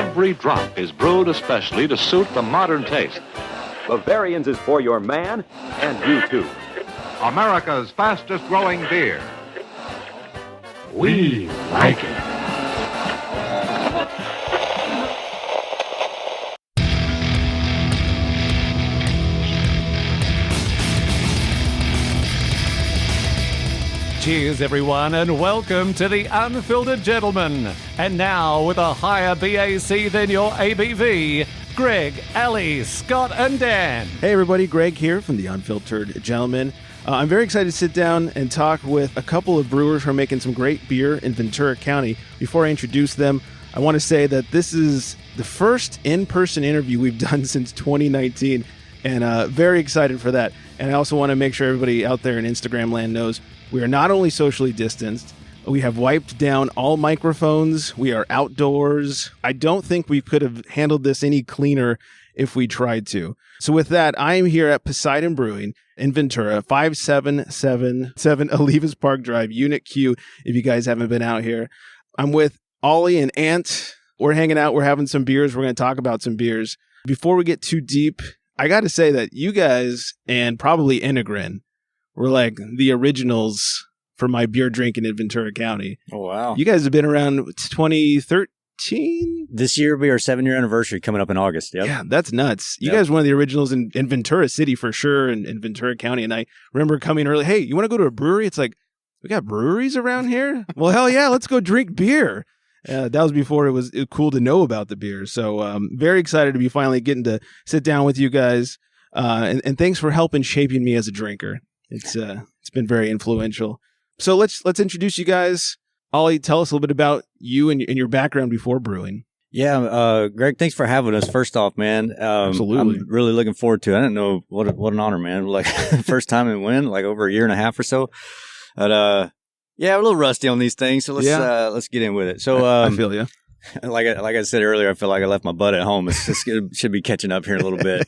every drop is brewed especially to suit the modern taste. Bavarians is for your man and you too. America's fastest growing beer. We like it. Cheers, everyone, and welcome to the Unfiltered Gentleman. And now, with a higher BAC than your ABV, Greg, Olly, Scott, and Dan. Hey, everybody. Greg here from the Unfiltered Gentleman. I'm very excited to sit down and talk with a couple of brewers who are making some great beer in Ventura County. Before I introduce them, I want to say that this is the first in-person interview we've done since 2019, and very excited for that. And I also want to make sure everybody out there in Instagram land knows we are not only socially distanced, we have wiped down all microphones, we are outdoors. I don't think we could have handled this any cleaner if we tried to. So with that, I am here at Poseidon Brewing in Ventura, 5777 Olivas Park Drive, Unit Q, if you guys haven't been out here. I'm with Olly and Ant. We're hanging out, we're having some beers, we're going to talk about some beers. Before we get too deep, I got to say that you guys, and probably Integrin, were like the originals for my beer drinking in Ventura County. Oh, wow. You guys have been around 2013? This year will be our 7-year anniversary coming up in August. Yep. Yeah, that's nuts. You guys were one of the originals in Ventura City for sure, and in Ventura County. And I remember coming early, hey, you want to go to a brewery? It's like, we got breweries around here? Well, hell yeah, let's go drink beer. That was before it was cool to know about the beer. So very excited to be finally getting to sit down with you guys. And thanks for helping shaping me as a drinker. It's been very influential. So let's introduce you guys. Olly, tell us a little bit about you and your background before brewing. Yeah, Greg, thanks for having us. First off, man, Absolutely. I'm really looking forward to it. I didn't know what an honor, man. Like first time in Win, like over a year and a half or so. But yeah, I'm a little rusty on these things, so let's get in with it. So I feel you. Like I said earlier, I feel like I left my butt at home. It's just it should be catching up here in a little bit.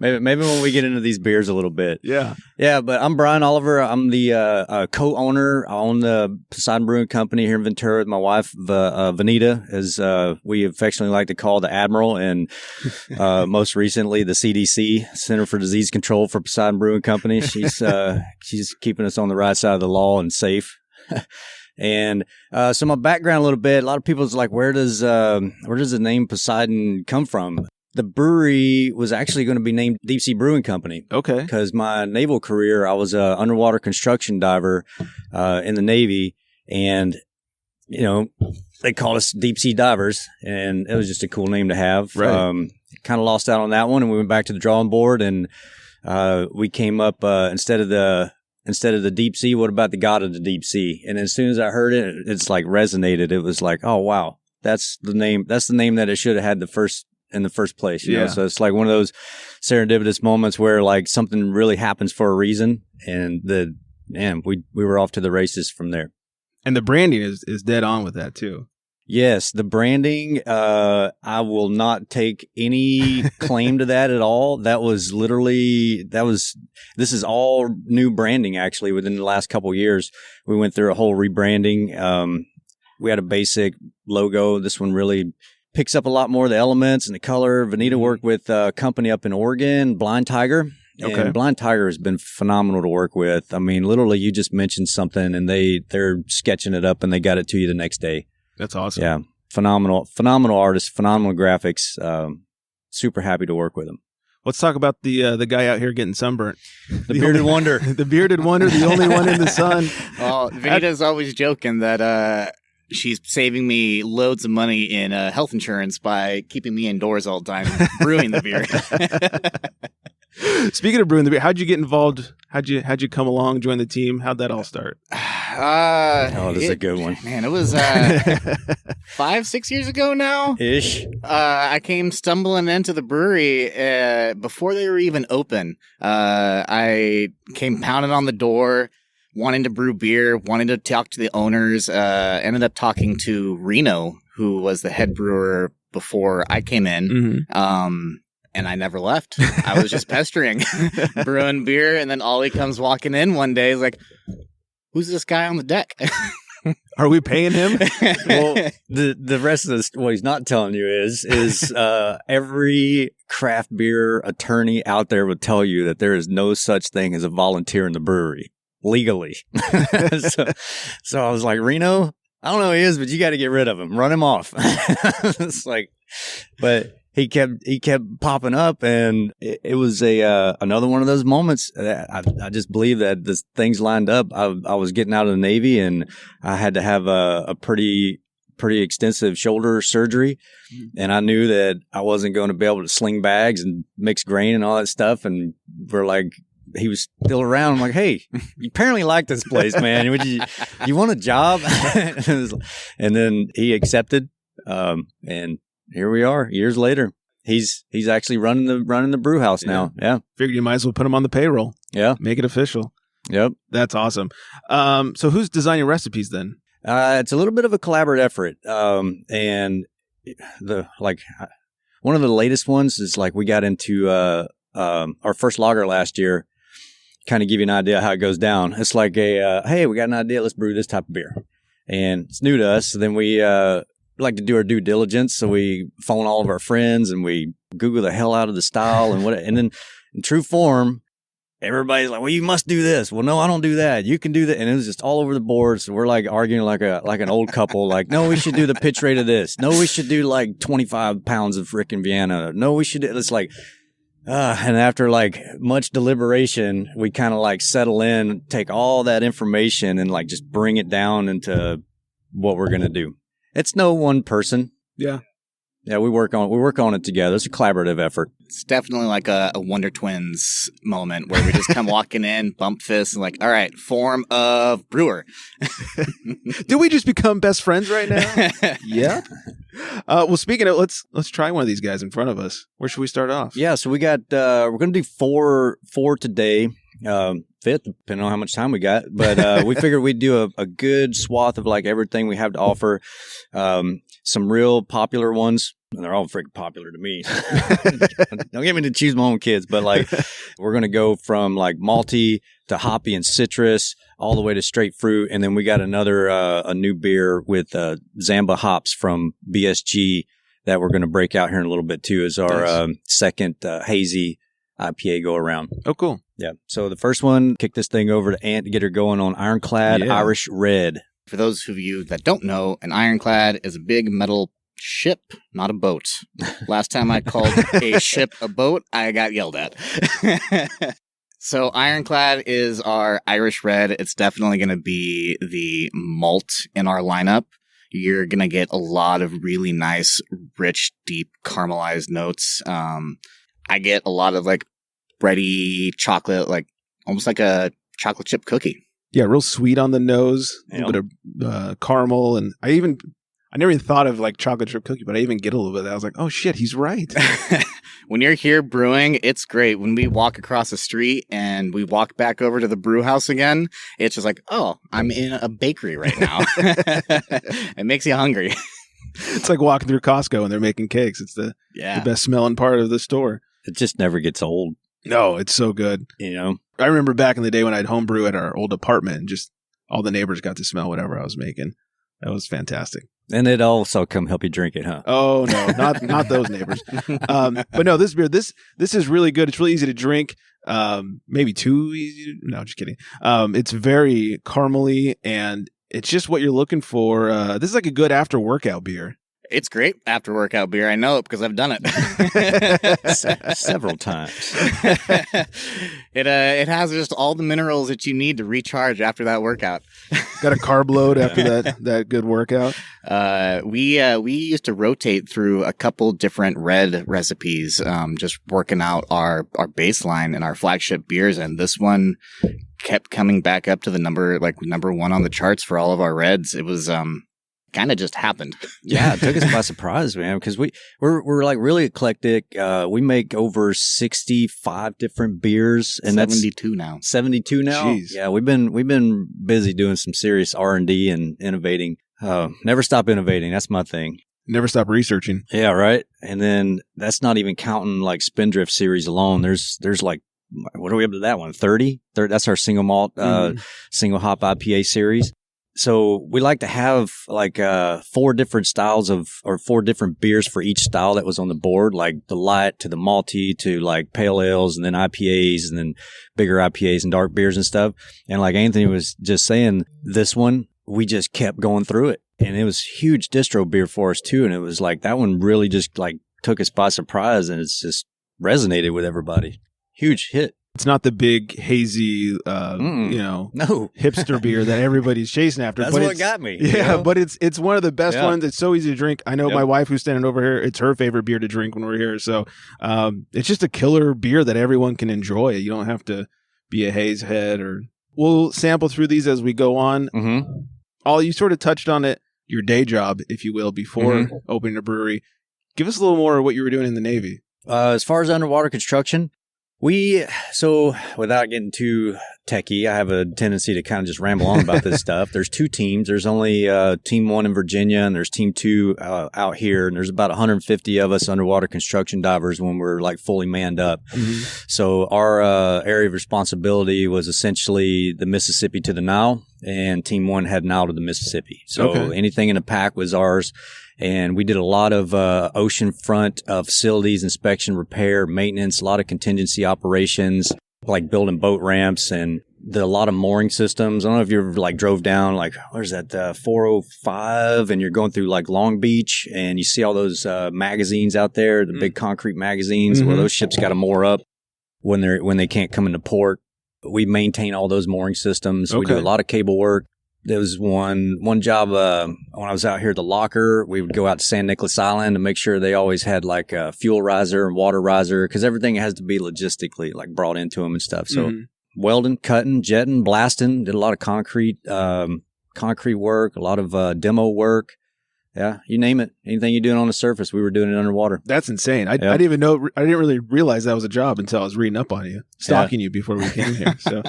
maybe when we get into these beers a little bit. Yeah. But I'm Brian Oliver. I'm the co-owner. I own the Poseidon Brewing Company here in Ventura with my wife, Vanita, as we affectionately like to call the Admiral, and most recently the CDC, Center for Disease Control for Poseidon Brewing Company. She's keeping us on the right side of the law and safe. And so my background a little bit, a lot of people's like, where does the name Poseidon come from? The brewery was actually going to be named Deep Sea Brewing Company. Okay. Because my naval career, I was an underwater construction diver in the Navy, and they called us deep sea divers, and it was just a cool name to have. Right. Kind of lost out on that one, and we went back to the drawing board, and we came up instead of the deep sea, what about the god of the deep sea? And as soon as I heard it, it's like resonated. It was like, oh wow, that's the name that it should have had in the first place. You know? So it's like one of those serendipitous moments where like something really happens for a reason, and we were off to the races from there. And the branding is dead on with that too. Yes, the branding, I will not take any claim to that at all. This is all new branding actually within the last couple of years. We went through a whole rebranding. We had a basic logo. This one really picks up a lot more of the elements and the color. Vanita worked with a company up in Oregon, Blind Tiger. Okay. And Blind Tiger has been phenomenal to work with. I mean, literally you just mentioned something and they're sketching it up and they got it to you the next day. That's awesome. Yeah. Phenomenal artist, phenomenal graphics. Super happy to work with him. Let's talk about the guy out here getting sunburnt. The bearded wonder. The bearded wonder, the only one in the sun. Well, Vanita's always joking that she's saving me loads of money in health insurance by keeping me indoors all the time brewing the beer. Speaking of brewing the beer, how'd you get involved? How'd you come along, join the team? How'd that all start? This is a good one. Man, it was 5-6 years ago now. Ish. I came stumbling into the brewery before they were even open. I came pounding on the door, wanting to brew beer, wanting to talk to the owners. Ended up talking to Reno, who was the head brewer before I came in. Mm-hmm. And I never left. I was just pestering, brewing beer. And then Olly comes walking in one day. He's like, who's this guy on the deck? Are we paying him? Well, the rest of this, what he's not telling you is every craft beer attorney out there would tell you that there is no such thing as a volunteer in the brewery legally. So I was like, Reno, I don't know who he is, but you got to get rid of him. Run him off. It's like, but he kept popping up, and it was another one of those moments. I just believe that the things lined up. I was getting out of the Navy, and I had to have a pretty extensive shoulder surgery, and I knew that I wasn't going to be able to sling bags and mix grain and all that stuff. And we're like, he was still around. I'm like, hey, you apparently like this place, man. You want a job? And then he accepted, and here we are years later. He's actually running the brew house now. Yeah. Figured you might as well put him on the payroll. Yeah. Make it official. Yep. That's awesome. So who's designing recipes then? It's a little bit of a collaborative effort. And one of the latest ones is like we got into our first lager last year. Kind of give you an idea how it goes down. It's like hey, we got an idea. Let's brew this type of beer. And it's new to us. So then we like to do our due diligence. So we phone all of our friends and we Google the hell out of the style and then in true form, everybody's like, well, you must do this. Well, no, I don't do that. You can do that. And it was just all over the board. So we're like arguing like an old couple. Like, no, we should do the pitch rate of this. No, we should do like 25 pounds of frickin' Vienna. No, we should do it's like, and after like much deliberation, we kind of like settle in, take all that information and like just bring it down into what we're going to do. It's no one person. Yeah. Yeah, we work on it together. It's a collaborative effort. It's definitely like a Wonder Twins moment where we just come walking in, bump fists, and like, all right, form of brewer. Did we just become best friends right now? Yeah. Well, speaking of, let's try one of these guys in front of us. Where should we start off? Yeah, so we got we're going to do four today. Fifth, depending on how much time we got. But we figured we'd do a good swath of like everything we have to offer. Some real popular ones. And they're all freaking popular to me. Don't get me to choose my own kids, but like we're going to go from like malty to hoppy and citrus all the way to straight fruit. And then we got a new beer with Zamba hops from BSG that we're going to break out here in a little bit too as our second hazy IPA go around. Oh, cool. Yeah. So the first one, kick this thing over to Ant to get her going on Ironclad Irish Red. For those of you that don't know, an ironclad is a big metal ship, not a boat. Last time I called a ship a boat, I got yelled at. So Ironclad is our Irish Red. It's definitely going to be the malt in our lineup. You're going to get a lot of really nice, rich, deep caramelized notes. I get a lot of like bready chocolate, like almost like a chocolate chip cookie. Yeah, real sweet on the nose, a little bit of caramel, and I never even thought of like chocolate chip cookie, but I even get a little bit of that. I was like, oh shit, he's right. When you're here brewing, it's great. When we walk across the street and we walk back over to the brew house again, it's just like, oh, I'm in a bakery right now. It makes you hungry. It's like walking through Costco and they're making cakes. It's the best smelling part of the store. It just never gets old. No, it's so good. You know, I remember back in the day when I'd homebrew at our old apartment and just all the neighbors got to smell whatever I was making. That was fantastic. And it also come help you drink it, huh? Oh no, not those neighbors. But no, this beer, this is really good. It's really easy to drink. Maybe too easy. No, just kidding. It's very caramely and it's just what you're looking for. This is like a good after workout beer. It's great after workout beer. I know it because I've done it several times. It has just all the minerals that you need to recharge after that workout. Got a carb load after that good workout. We used to rotate through a couple different red recipes, just working out our baseline and our flagship beers, and this one kept coming back up to the number one on the charts for all of our reds. It was kind of just happened. Yeah, it took us by surprise, man, because we're like really eclectic. We make over 65 different beers, and 72 now. 72 now. Jeez. Yeah, we've been busy doing some serious R&D and innovating. Never stop innovating. That's my thing. Never stop researching. Yeah, right. And then that's not even counting like Spindrift series alone. There's like, what are we up to that one? 30? That's our single malt, single hop IPA series. So we like to have like 4 different styles or 4 different beers for each style that was on the board, like the light to the malty to like pale ales and then IPAs and then bigger IPAs and dark beers and stuff. And like Anthony was just saying, this one, we just kept going through it. And it was huge distro beer for us too. And it was like that one really just like took us by surprise, and it's just resonated with everybody. Huge hit. It's not the big hazy, No. hipster beer that everybody's chasing after. That's but what it's- got me. Yeah, you know? but it's one of the best Yeah. ones. It's so easy to drink. I know Yep. my wife who's standing over here, it's her favorite beer to drink when we're here. So it's just a killer beer that everyone can enjoy. You don't have to be a haze head. We'll sample through these as we go on. Mm-hmm. Ollie, you sort of touched on it, your day job, if you will, before opening a brewery. Give us a little more of what you were doing in the Navy. As far as underwater construction, so without getting too techie, I have a tendency to kind of just ramble on about this stuff. There's 2 teams. There's only Team 1 in Virginia, and there's Team 2 out here. And there's about 150 of us underwater construction divers when we're like fully manned up. Mm-hmm. So our area of responsibility was essentially the Mississippi to the Nile, and Team 1 had Nile to the Mississippi. So anything in the pack was ours. And we did a lot of oceanfront facilities, inspection, repair, maintenance, a lot of contingency operations, like building boat ramps and a lot of mooring systems. I don't know if you ever like drove down like, where's that, 405, and you're going through like Long Beach and you see all those magazines out there, the big concrete magazines where those ships got to moor up when they can't come into port. We maintain all those mooring systems. We do a lot of cable work. There was one job when I was out here at the locker. We would go out to San Nicolas Island to make sure they always had like a fuel riser and water riser, because everything has to be logistically like brought into them and stuff. So welding, cutting, jetting, blasting, did a lot of concrete work, a lot of demo work. Yeah, you name it. Anything you're doing on the surface, we were doing it underwater. That's insane. I didn't even know. I didn't really realize that was a job until I was reading up on you, stalking you before we came here. So,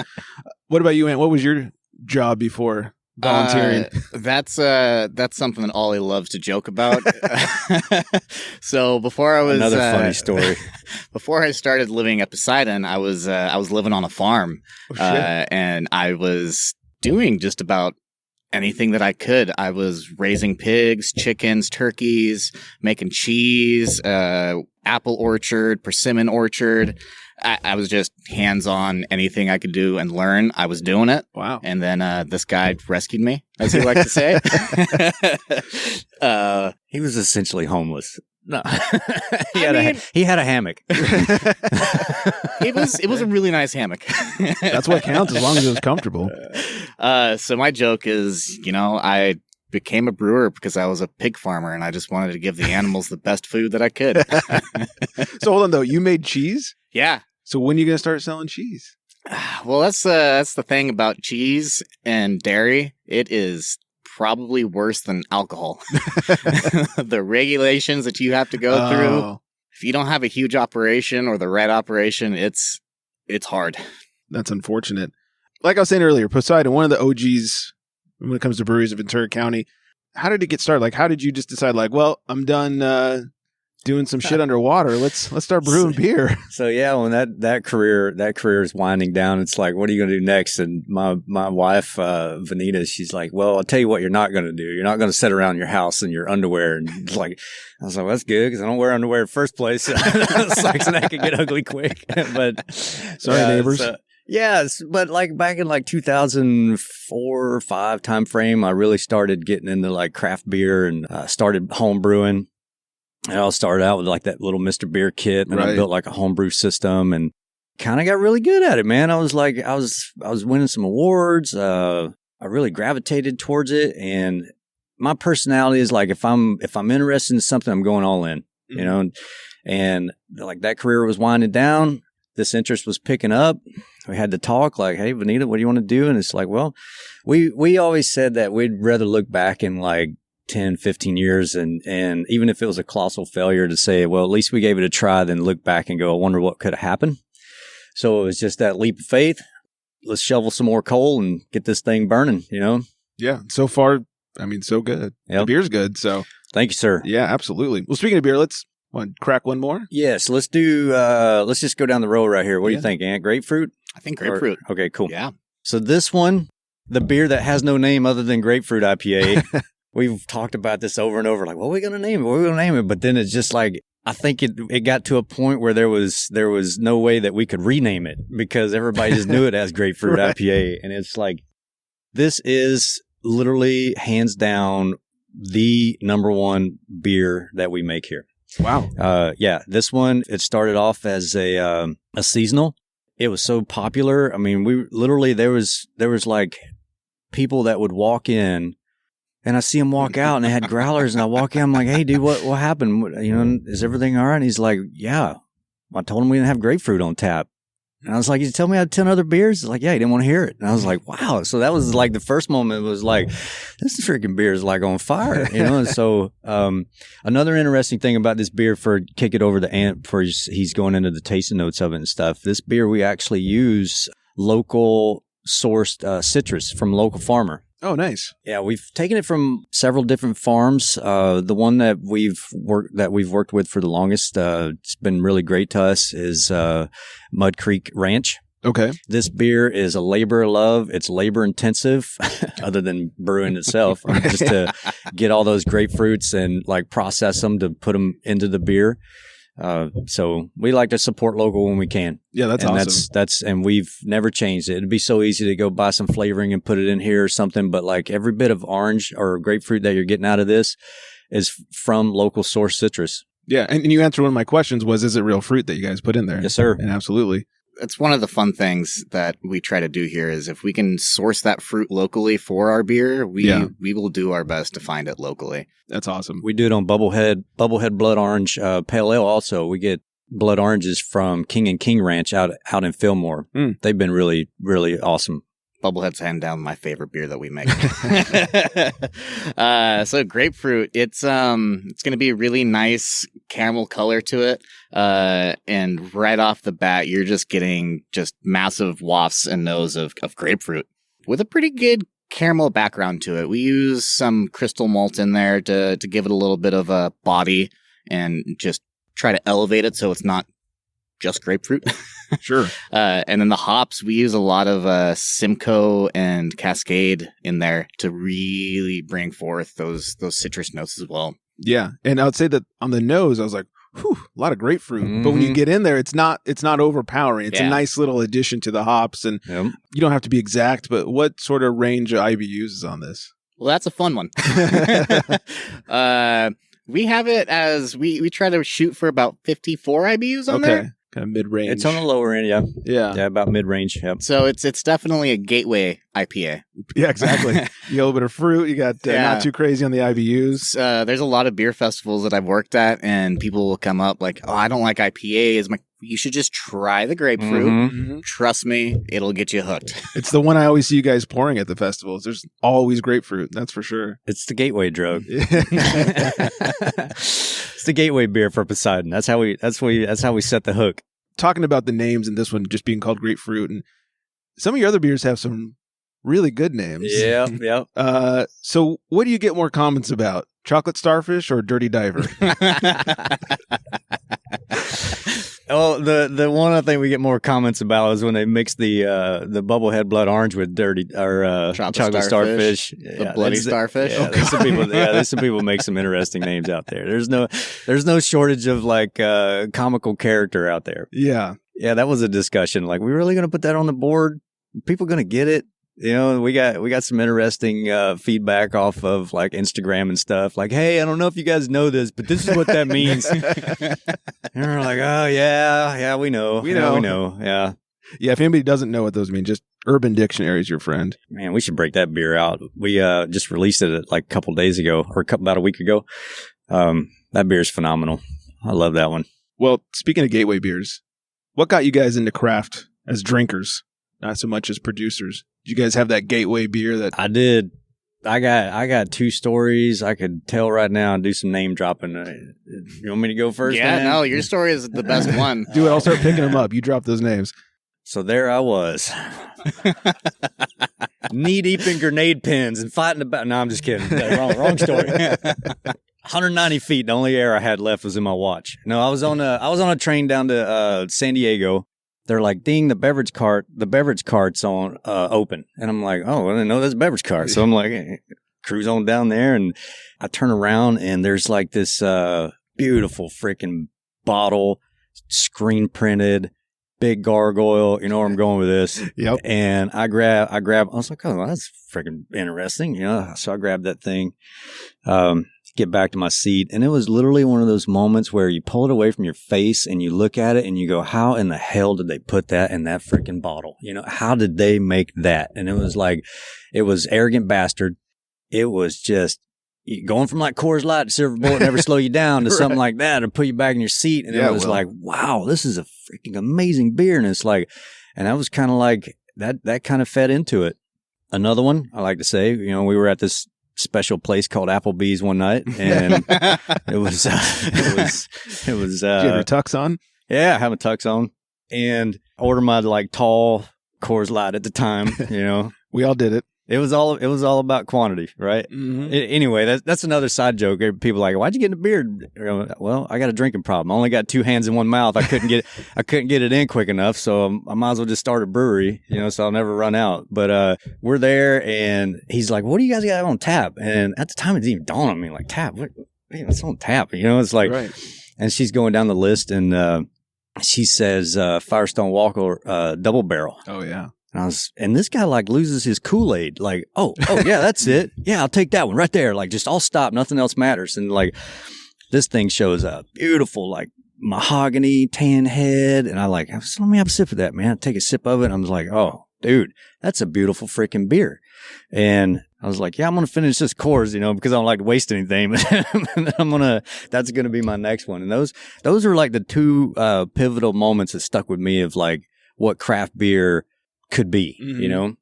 what about you, Ant? What was your job before volunteering? That's something that Ollie loves to joke about. So before I was another funny story. Before I started living at Poseidon, I was living on a farm, and I was doing just about anything that I could. I was raising pigs, chickens, turkeys, making cheese, apple orchard, persimmon orchard. I was just hands-on. Anything I could do and learn, I was doing it. Wow. And then this guy rescued me, as he liked to say. He was essentially homeless. No, he had a hammock. It was a really nice hammock. That's what counts, as long as it was comfortable. So my joke is, I became a brewer because I was a pig farmer and I just wanted to give the animals the best food that I could. So hold on though, you made cheese? Yeah. So when are you gonna start selling cheese? Well, that's the thing about cheese and dairy. It is probably worse than alcohol. The regulations that you have to go through. If you don't have a huge operation or the right operation, it's hard. That's unfortunate. Like I was saying earlier, Poseidon, one of the OGs when it comes to breweries in Ventura County. How did it get started? Like, how did you just decide, like, well, I'm done doing some shit underwater. Let's start brewing beer. So yeah, when that career is winding down, it's like, what are you going to do next? And my wife, Vanita, she's like, well, I'll tell you what you're not going to do. You're not going to sit around your house in your underwear. And it's like, I was like, well, that's good because I don't wear underwear in the first place. Sucks, and that can get ugly quick. But sorry, neighbors. Yes, but like back in like 2004 or 5 time frame, I really started getting into like craft beer and started home brewing. And I started out with like that little Mr. Beer kit, and I built like a homebrew system and kind of got really good at it, man. I was winning some awards. I really gravitated towards it, and my personality is like if I'm interested in something, I'm going all in, you know. And like that career was winding down. This interest was picking up. We had to talk like, hey, Vanita, what do you want to do? And it's like, well, we always said that we'd rather look back in like 10, 15 years and even if it was a colossal failure to say, well, at least we gave it a try, then look back and go, I wonder what could have happened. So it was just that leap of faith. Let's shovel some more coal and get this thing burning, you know? Yeah. So far, I mean, so good. Yep. The beer's good. So thank you, sir. Yeah, absolutely. Well, speaking of beer, let's crack one more. Yes. Let's do, let's just go down the road right here. What do you think, Ant? Grapefruit? I think grapefruit. Okay, cool. Yeah. So this one, the beer that has no name other than Grapefruit IPA. We've talked about this over and over, like, what are we going to name it? What are we going to name it? But then it's just like, I think it got to a point where there was no way that we could rename it because everybody just knew it as Grapefruit Right. IPA. And it's like, this is literally hands down the number one beer that we make here. Wow. Yeah, this one, it started off as a seasonal. It was so popular. I mean, we literally, there was like people that would walk in and I see him walk out and they had growlers and I walk in, I'm like, hey dude, what happened? You know, is everything all right? And he's like, yeah. I told him we didn't have grapefruit on tap. And I was like, you tell me I had 10 other beers? He's like, yeah, he didn't want to hear it. And I was like, wow. So that was like the first moment was like, this freaking beer is like on fire, you know? And so, another interesting thing about this beer for kick it over to Ant before he's going into the tasting notes of it and stuff. This beer, we actually use local sourced, citrus from a local farmer. Oh, nice. Yeah, we've taken it from several different farms. The one that we've worked with for the longest, it's been really great to us, is Mud Creek Ranch. Okay. This beer is a labor of love. It's labor intensive, other than brewing itself, just to get all those grapefruits and like process them to put them into the beer. So we like to support local when we can. Yeah, that's and awesome. And we've never changed it. It'd be so easy to go buy some flavoring and put it in here or something. But like every bit of orange or grapefruit that you're getting out of this is from local source citrus. Yeah. And you answered one of my questions was, is it real fruit that you guys put in there? Yes, sir. And absolutely. It's one of the fun things that we try to do here is if we can source that fruit locally for our beer, we will do our best to find it locally. That's awesome. We do it on Bubblehead Blood Orange Pale Ale also. We get blood oranges from King and King Ranch out in Fillmore. They've been really, really awesome. Bubblehead's hand down my favorite beer that we make. So grapefruit, it's going to be a really nice caramel color to it. And right off the bat, you're just getting just massive wafts and nose of grapefruit with a pretty good caramel background to it. We use some crystal malt in there to give it a little bit of a body and just try to elevate it so it's not just grapefruit. Sure. And then the hops, we use a lot of Simcoe and Cascade in there to really bring forth those citrus notes as well. Yeah. And I would say that on the nose, I was like, whew, a lot of grapefruit. Mm-hmm. But when you get in there, it's not overpowering. It's a nice little addition to the hops. And you don't have to be exact, but what sort of range of IBUs is on this? Well, that's a fun one. We have it as we try to shoot for about 54 IBUs on there. Kind of mid-range. It's on the lower end, yeah. Yeah, about mid-range. Yep. So it's definitely a gateway IPA. Yeah, exactly. You got a little bit of fruit. You got not too crazy on the IBUs. There's a lot of beer festivals that I've worked at, and people will come up like, "Oh, I don't like IPAs." I'm like, you should just try the grapefruit. Mm-hmm. Trust me, it'll get you hooked. It's the one I always see you guys pouring at the festivals. There's always grapefruit. That's for sure. It's the gateway drug. It's the gateway beer for Poseidon. That's how we set the hook. Talking about the names and this one just being called grapefruit, and some of your other beers have some really good names. Yeah. So what do you get more comments about? Chocolate Starfish or Dirty Diver? Oh, the one I think we get more comments about is when they mix the Bubblehead Blood Orange with dirty or chocolate starfish. The bloody starfish. Yeah, there's some people make some interesting names out there. There's no shortage of like comical character out there. Yeah, that was a discussion. Like, we really going to put that on the board? People going to get it? You know, we got some interesting feedback off of like Instagram and stuff. Like, hey, I don't know if you guys know this, but this is what that means. And we're like, oh yeah, we know. Yeah. If anybody doesn't know what those mean, just Urban Dictionary is your friend. Man, we should break that beer out. We just released it like a couple days ago, or about a week ago. That beer is phenomenal. I love that one. Well, speaking of gateway beers, what got you guys into craft as drinkers, not so much as producers? Did you guys have that gateway beer that I did? I got two stories I could tell right now and do some name dropping. You want me to go first? Yeah, no, your story is the best one. Do it. I'll start picking them up. You drop those names. So there I was, knee deep in grenade pins and fighting about. No, I'm just kidding. Wrong story. 190 feet. The only air I had left was in my watch. No, I was on a train down to San Diego. they're like, ding, the beverage cart's on, open. And I'm like, oh, I didn't know there's a beverage cart. So I'm like, cruise on down there. And I turn around and there's like this, beautiful freaking bottle, screen printed, big gargoyle. You know where I'm going with this. Yep. And I grab, I was like, oh, well, that's freaking interesting. You know, so I grabbed that thing, get back to my seat. And it was literally one of those moments where you pull it away from your face and you look at it and you go, how in the hell did they put that in that freaking bottle? You know, how did they make that? And it was like, it was Arrogant Bastard. It was just going from like Coors Light to Silver Bullet, never slow you down, to something like that, to put you back in your seat. And it was like, wow, this is a freaking amazing beer. And it's like, and I was kind of like, that kind of fed into it. Another one I like to say, you know, we were at this special place called Applebee's one night, and it was Did you have your tux on? Yeah, I have a tux on, and I ordered my like tall Coors Light at the time. You know, We all did it. it was all about quantity, right? Mm-hmm. Anyway, that's another side joke. People are like, why'd you get in a beard? Well, I got a drinking problem. I only got 2 hands in one mouth. I couldn't get it in quick enough, so I might as well just start a brewery, you know, so I'll never run out. But we're there, and he's like, what do you guys got on tap? And at the time, it didn't even dawn on me, like, tap? What's on tap? You know, it's like, Right. And she's going down the list, and she says Firestone Walker Double Barrel. Oh, yeah. And this guy like loses his Kool-Aid. Like, oh, yeah, that's it. Yeah, I'll take that one right there. Like, just I'll stop. Nothing else matters. And like, this thing shows up. Beautiful, like mahogany, tan head. And I like, so let me have a sip of that, man. I take a sip of it. And I was like, oh, dude, that's a beautiful freaking beer. And I was like, yeah, I'm going to finish this Coors, you know, because I don't like to waste anything. But that's going to be my next one. And those are like the 2 pivotal moments that stuck with me of like what craft beer could be, you know?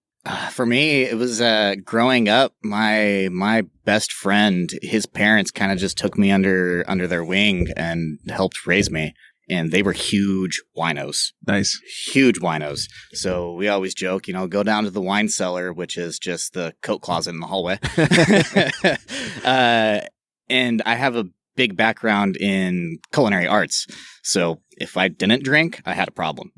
For me, it was growing up. My best friend, his parents kind of just took me under their wing and helped raise me. And they were huge winos. Nice. Huge winos. So we always joke, you know, go down to the wine cellar, which is just the coat closet in the hallway. And I have a big background in culinary arts. So if I didn't drink, I had a problem.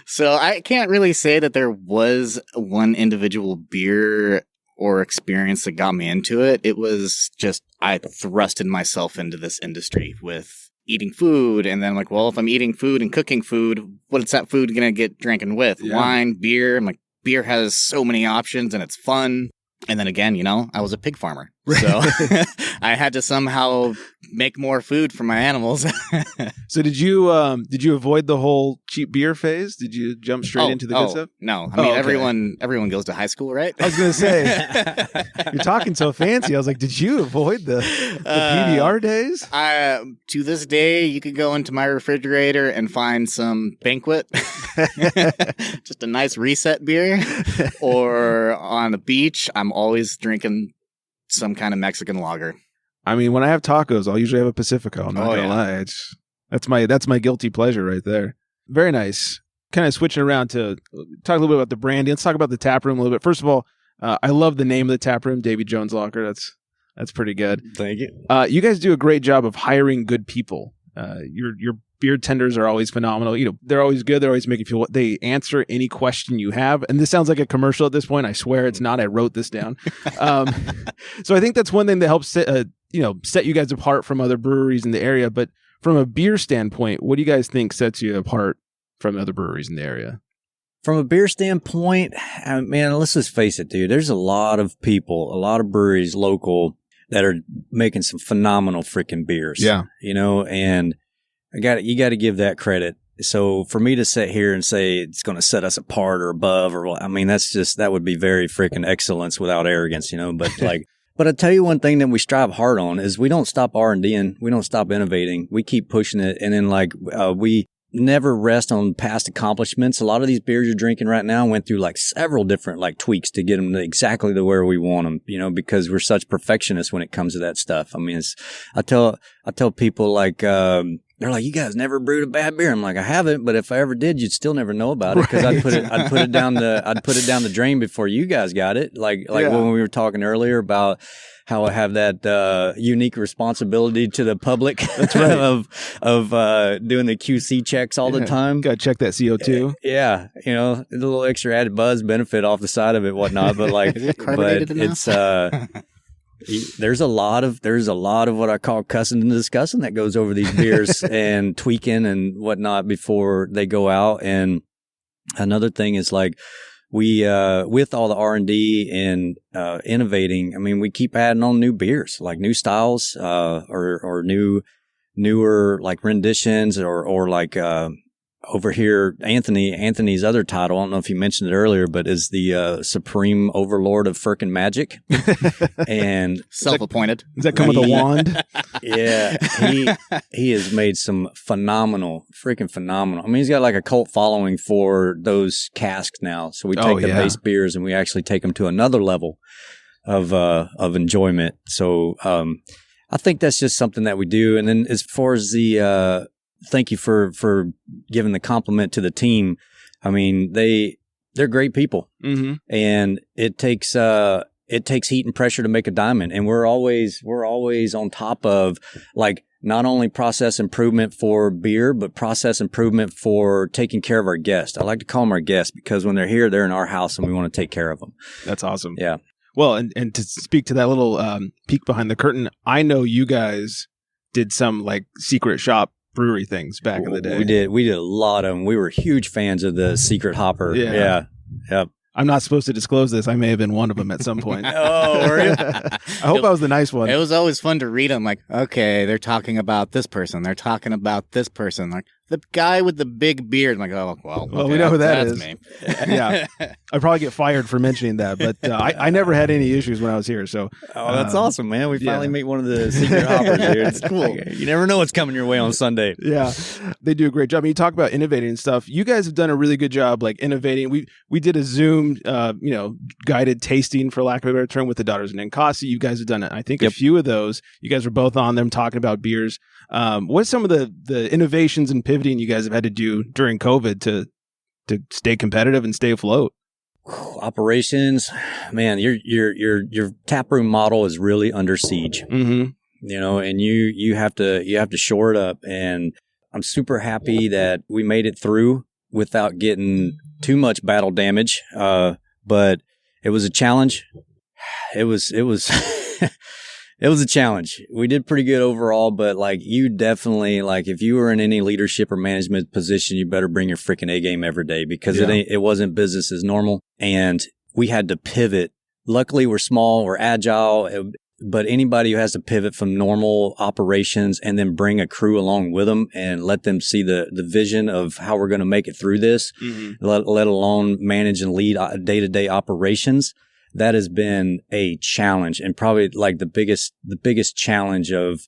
So I can't really say that there was one individual beer or experience that got me into it. It was just, I thrusted myself into this industry with eating food. And then I'm like, well, if I'm eating food and cooking food, what is that food going to get drinking with? Yeah. Wine, beer. I'm like, beer has so many options and it's fun. And then again, you know, I was a pig farmer. So I had to somehow make more food for my animals. So did you avoid the whole cheap beer phase? Did you jump straight into the good stuff? No. I mean, okay. Everyone goes to high school, right? I was going to say, you're talking so fancy. I was like, did you avoid the PBR days? To this day, you could go into my refrigerator and find some Banquet, just a nice reset beer, or on a beach, I'm always drinking some kind of Mexican lager. I mean, when I have tacos, I'll usually have a Pacifico. I'm not gonna lie. That's my guilty pleasure right there. Very nice. Kind of switching around to talk a little bit about the branding. Let's talk about the tap room a little bit. First of all, I love the name of the tap room, Davy Jones Locker. That's pretty good. Thank you. You guys do a great job of hiring good people. Your beer tenders are always phenomenal. You know, they're always good. They always make you feel what they answer any question you have. And this sounds like a commercial at this point. I swear it's not. I wrote this down. So I think that's one thing that helps set you guys apart from other breweries in the area. But from a beer standpoint, what do you guys think sets you apart from other breweries in the area? From a beer standpoint, man, let's just face it, dude. There's a lot of people, a lot of breweries local that are making some phenomenal freaking beers. Yeah. You know, and you got to give that credit. So for me to sit here and say it's going to set us apart or above, I mean, that would be very freaking excellence without arrogance, you know, but like, but I tell you one thing that we strive hard on is we don't stop R&Ding. We don't stop innovating. We keep pushing it. And then like, we never rest on past accomplishments. A lot of these beers you're drinking right now went through like several different like tweaks to get them to exactly to where we want them, you know, because we're such perfectionists when it comes to that stuff. I mean, I tell people like, they're like, you guys never brewed a bad beer. I'm like, I haven't, but if I ever did, you'd still never know about it because I'd put it down the drain before you guys got it. Like when we were talking earlier about how I have that unique responsibility to the public. That's right. of doing the QC checks all the time. Got to check that CO2. Yeah, you know, a little extra added buzz benefit off the side of it, whatnot. But like, Is it carbonated enough? There's a lot of what I call cussing and discussing that goes over these beers and tweaking and whatnot before they go out. And another thing is like we with all the R&D and innovating, I mean, we keep adding on new beers, like new styles or newer like renditions or like over here, Anthony's other title, I don't know if you mentioned it earlier, but is the Supreme Overlord of Firkin Magic. And self-appointed. Does that come with a wand? Yeah. He has made some freaking phenomenal. I mean, he's got like a cult following for those casks now. So we take the base beers and we actually take them to another level of enjoyment. So I think that's just something that we do. And then as far as the thank you for giving the compliment to the team. I mean, they're great people, and it takes heat and pressure to make a diamond. And we're always on top of like not only process improvement for beer, but process improvement for taking care of our guests. I like to call them our guests because when they're here, they're in our house and we want to take care of them. That's awesome. Yeah. Well, and to speak to that little peek behind the curtain, I know you guys did some like secret shop brewery things back in the day. We did a lot of them. We were huge fans of the secret hopper. Yeah. Yep. I'm not supposed to disclose this. I may have been one of them at some point. Oh, were you? I hope I was the nice one. It was always fun to read them. Like, okay, they're talking about this person. They're talking about this person. Like the guy with the big beard. I'm like, oh, well, we know who that that's is. Me. Yeah. I'd probably get fired for mentioning that, but I never had any issues when I was here. So, that's awesome, man. We finally meet one of the secret hoppers here. It's cool. You never know what's coming your way on Sunday. Yeah, they do a great job. I mean, you talk about innovating and stuff. You guys have done a really good job, like innovating. We did a Zoom, guided tasting, for lack of a better term, with the Daughters of Ninkasi. You guys have done, I think, a few of those. You guys were both on them talking about beers. What's some of the innovations and pivoting you guys have had to do during COVID to stay competitive and stay afloat? Operations, man, your taproom model is really under siege. And you have to shore it up. And I'm super happy that we made it through without getting too much battle damage. But it was a challenge. It was it was a challenge. We did pretty good overall, but like you definitely, like if you were in any leadership or management position, you better bring your freaking A game every day because it wasn't business as normal. And we had to pivot. Luckily, we're small, we're agile, but anybody who has to pivot from normal operations and then bring a crew along with them and let them see the vision of how we're going to make it through this, let alone manage and lead day-to-day operations. That has been a challenge, and probably like the biggest challenge of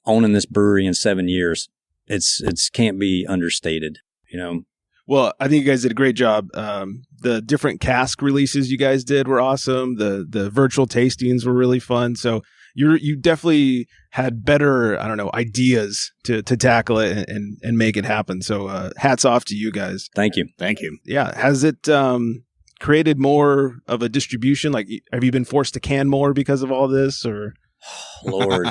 owning this brewery in 7 years. It's can't be understated, Well, I think you guys did a great job. The different cask releases you guys did were awesome. The virtual tastings were really fun. So you definitely had better, ideas to tackle it and make it happen. So hats off to you guys. Thank you. Yeah. Has it created more of a distribution? Like, have you been forced to can more because of all this, or? Lord,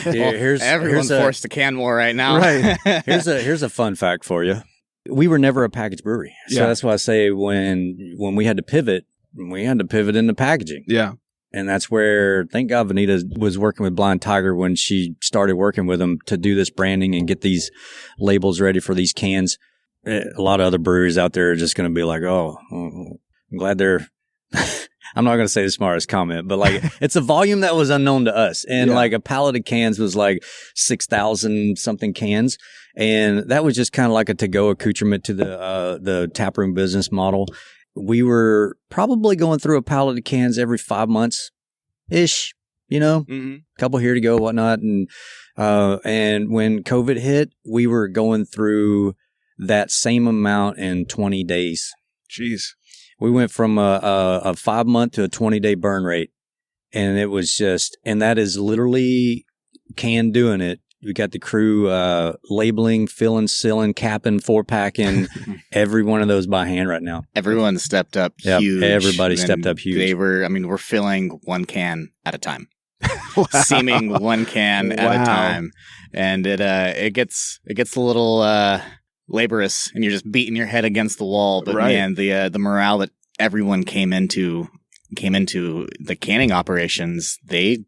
everyone's forced to can more right now. Right. Here's a fun fact for you. We were never a packaged brewery, so that's why I say when we had to pivot into packaging. Yeah. And that's where, thank God, Venita was working with Blind Tiger when she started working with them to do this branding and get these labels ready for these cans. A lot of other breweries out there are just going to be like, oh, I'm glad they're I'm not going to say the smartest comment, but like it's a volume that was unknown to us. And like a pallet of cans was like 6,000 something cans. And that was just kind of like a to-go accoutrement to the taproom business model. We were probably going through a pallet of cans every 5 months ish, a couple here to go, whatnot. And when COVID hit, we were going through that same amount in 20 days. Jeez. We went from a 5 month to a 20-day burn rate. And it was and that is literally doing it We got the crew labeling, filling, sealing, capping, 4-packing, every one of those by hand right now. Everyone stepped up huge. Everybody and stepped up huge. We're filling one can at a time. Seaming one can at a time. And it gets a little laborious, and you're just beating your head against the wall. But man, the morale that everyone came into the canning operations, they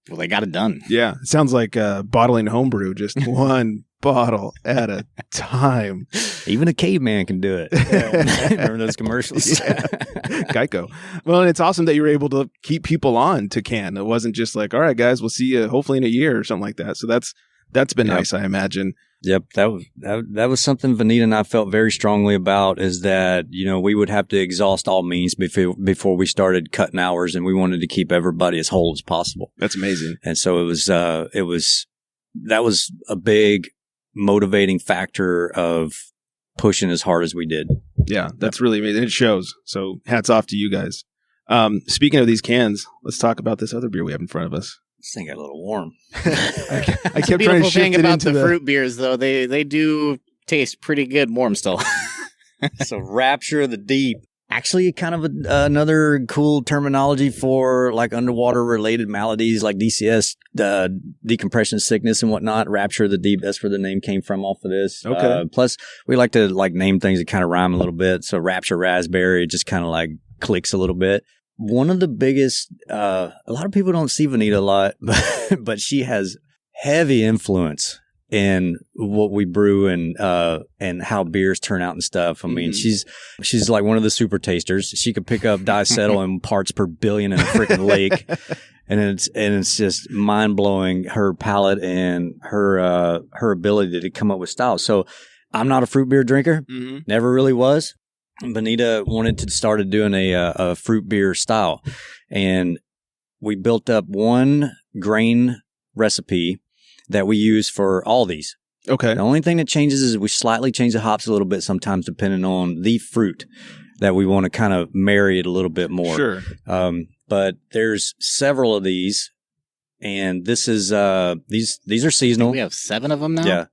got it done. Yeah, it sounds like bottling homebrew, just one bottle at a time. Even a caveman can do it. Remember those commercials? Geico. Well, and it's awesome that you were able to keep people on to can. It wasn't just like, all right, guys, we'll see you hopefully in a year or something like that. So that's been nice, I imagine. Yep, that was something Venita and I felt very strongly about, is that, we would have to exhaust all means before we started cutting hours, and we wanted to keep everybody as whole as possible. That's amazing. And so that was a big motivating factor of pushing as hard as we did. Yeah, that's really amazing. It shows. So hats off to you guys. Speaking of these cans, let's talk about this other beer we have in front of us. This thing got a little warm. I kept trying to shift it into the fruit beers, though. They do taste pretty good warm still. So Rapture of the Deep. Actually, kind of another cool terminology for like underwater related maladies like DCS, decompression sickness and whatnot. Rapture of the Deep. That's where the name came from off of this. Okay. Plus, we like to like name things that kind of rhyme a little bit. So Rapture Raspberry just kind of like clicks a little bit. One of the biggest, a lot of people don't see Venita a lot, but she has heavy influence in what we brew and how beers turn out and stuff. I mean, she's like one of the super tasters. She could pick up diacetyl in parts per billion in a freaking lake. And it's just mind blowing, her palate and her ability to come up with styles. So I'm not a fruit beer drinker. Mm-hmm. Never really was. Venita wanted to start doing a fruit beer style, and we built up one grain recipe that we use for all these. Okay. The only thing that changes is we slightly change the hops a little bit sometimes depending on the fruit that we want to kind of marry it a little bit more. Sure. But there's several of these, and this is these are seasonal. We have 7 of them now.